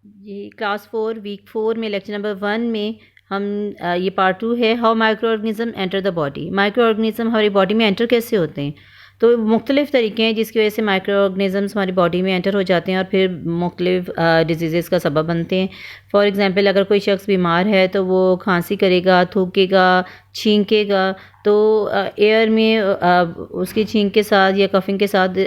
जी, class 4 week 4 में lecture number 1 में हम ये पार्ट 2 है, how micro organism enter the body. Micro organism हमारी बॉडी में एंटर कैसे होते हैं। तो मुख्तलिफ़ तरीके हैं जिसकी वजह से माइक्रो ऑर्गेनिजम्स हमारी बॉडी में एंटर हो जाते हैं और फिर मुख्तलिफ़ डिजीज़ का सबब बनते हैं। फॉर एग्ज़ाम्पल अगर कोई शख्स बीमार है तो वो खांसी करेगा, थूकेगा, छींकेगा, तो एयर में उसकी छींक के साथ या कफिंग के साथ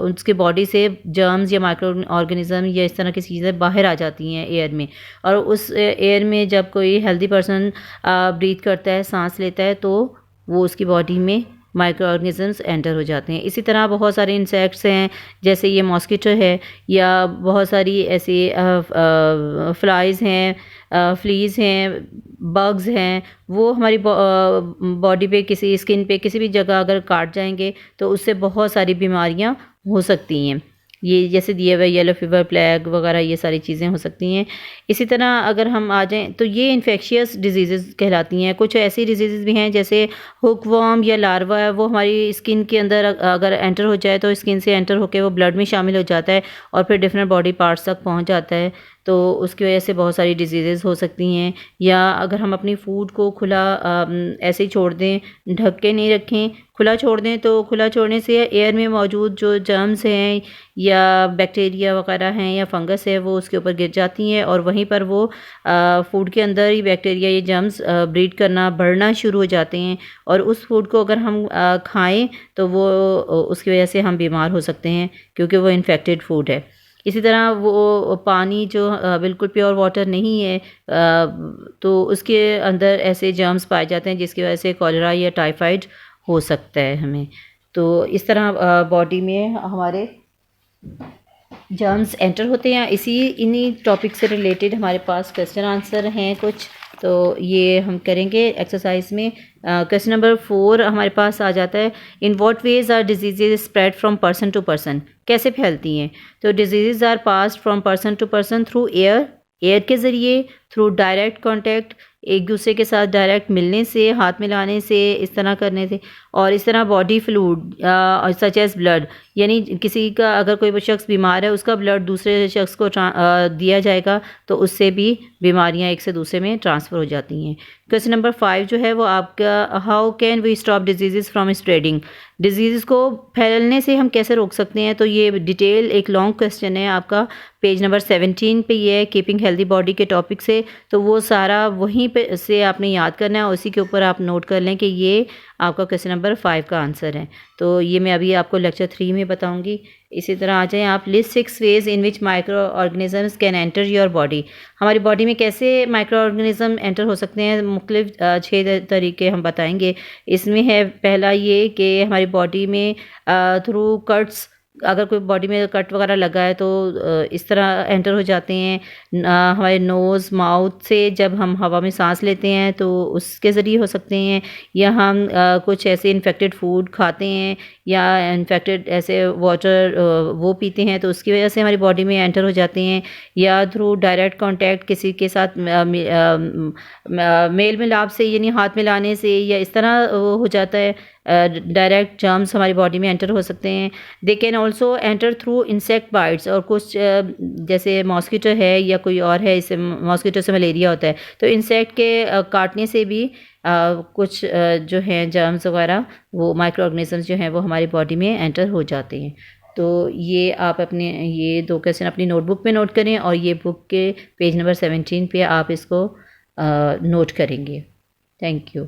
उसकी बॉडी से जर्म्स या माइक्रो ऑर्गेनिज्म या इस तरह की चीज़ें बाहर आ जाती हैं एयर में। और उस एयर में जब कोई हेल्दी पर्सन ब्रीथ करता है, सांस लेता है, तो वो उसकी बॉडी में माइक्रो ऑर्गेनिजम्स एंटर हो जाते हैं। इसी तरह बहुत सारे इंसेक्ट्स हैं, जैसे ये मॉस्किटो है, या बहुत सारी ऐसी फ्लाइज़ हैं, फ्लीज़ हैं, बग्स हैं, वो हमारी बॉडी पे किसी स्किन पे किसी भी जगह अगर काट जाएंगे तो उससे बहुत सारी बीमारियां हो सकती हैं। ये जैसे दिए हुए येलो फीवर, प्लेग वगैरह, ये सारी चीज़ें हो सकती हैं। इसी तरह अगर हम आ जाएं तो ये इन्फेक्शियस डिजीज़ कहलाती हैं। कुछ ऐसी डिजीज़ भी हैं जैसे हुकवर्म या लार्वा है, वो हमारी स्किन के अंदर अगर एंटर हो जाए तो स्किन से एंटर होकर वो ब्लड में शामिल हो जाता है और फिर डिफरेंट बॉडी पार्ट्स तक पहुंच जाता है, तो उसकी वजह से बहुत सारी डिजीज़ हो सकती हैं। या अगर हम अपनी फूड को खुला ऐसे ही छोड़ दें, ढक के नहीं रखें, खुला छोड़ दें, तो खुला छोड़ने से एयर में मौजूद जो जर्म्स हैं या बैक्टीरिया वगैरह हैं या फंगस है वो उसके ऊपर गिर जाती हैं और वहीं पर वो फूड के अंदर ही बैक्टीरिया या जर्म्स ब्रीड करना, बढ़ना शुरू हो जाते हैं। और उस फूड को अगर हम खाएं तो वो उसकी वजह से हम बीमार हो सकते हैं, क्योंकि वो इन्फेक्टेड फूड है। इसी तरह वो पानी जो बिल्कुल प्योर वाटर नहीं है, तो उसके अंदर ऐसे जर्म्स पाए जाते हैं जिसकी वजह से कॉलेरा या टाइफाइड हो सकता है हमें। तो इस तरह बॉडी में हमारे जर्म्स एंटर होते हैं। इन्हीं टॉपिक से रिलेटेड हमारे पास क्वेश्चन आंसर हैं कुछ, तो ये हम करेंगे एक्सरसाइज में। क्वेश्चन नंबर 4 हमारे पास आ जाता है, in what ways are diseases spread from person to person. कैसे फैलती हैं। तो diseases are passed from person to person through air, air के ज़रिए, थ्रू डायरेक्ट कांटेक्ट, एक दूसरे के साथ डायरेक्ट मिलने से, हाथ मिलाने से, इस तरह करने से, और इस तरह body fluid such as blood, यानी किसी का अगर कोई शख्स बीमार है उसका ब्लड दूसरे शख्स को दिया जाएगा तो उससे भी बीमारियां एक से दूसरे में ट्रांसफ़र हो जाती हैं। क्वेश्चन नंबर 5 जो है वो आपका, how can we stop disease from spreading. Disease को फैलने से हम कैसे रोक सकते हैं। तो ये डिटेल एक लॉन्ग क्वेश्चन है आपका, पेज नंबर 17 पे ये है, कीपिंग हेल्दी बॉडी के टॉपिक से। तो वो सारा वहीं पे से आपने याद करना है, उसी के ऊपर आप नोट कर लें कि ये आपका क्वेश्चन नंबर 5 का आंसर है। तो ये मैं अभी आपको लेक्चर 3 में बताऊंगी। इसी तरह आ जाएं आप, list 6 ways in which micro organisms can enter your body. हमारी बॉडी में कैसे माइक्रो ऑर्गेनिज्म एंटर हो सकते हैं, मुख्तलिफ 6 तरीके हम बताएंगे। इसमें है पहला ये कि हमारी बॉडी में थ्रू कट्स, अगर कोई बॉडी में कट वगैरह लगा है तो इस तरह एंटर हो जाते हैं। हमारे नोज़, माउथ से जब हम हवा में सांस लेते हैं तो उसके ज़रिए हो सकते हैं, या हम कुछ ऐसे इन्फेक्टेड फूड खाते हैं या इन्फेक्टेड ऐसे वाटर वो पीते हैं तो उसकी वजह से हमारी बॉडी में एंटर हो जाते हैं, या थ्रू डायरेक्ट कांटेक्ट किसी के साथ मेल मिलाप से, यानी हाथ मिलाने से, या इस तरह हो जाता है। डायरेक्ट जर्म्स हमारी बॉडी में एंटर हो सकते हैं। They can also enter through insect bytes, और कुछ जैसे मॉस्किटो है या कोई और है, इससे मॉस्किटो से मलेरिया होता है, तो इंसेक्ट के काटने से भी कुछ जो हैं जर्म्स वगैरह, वो माइक्रो ऑर्गेनिजम्स जो हैं वो हमारी बॉडी में एंटर हो जाते हैं। तो ये आप अपने ये 2 क्वेश्चन अपनी नोटबुक पे नोट करें और ये बुक के पेज नंबर 17 पे आप इसको नोट करेंगे। Thank you.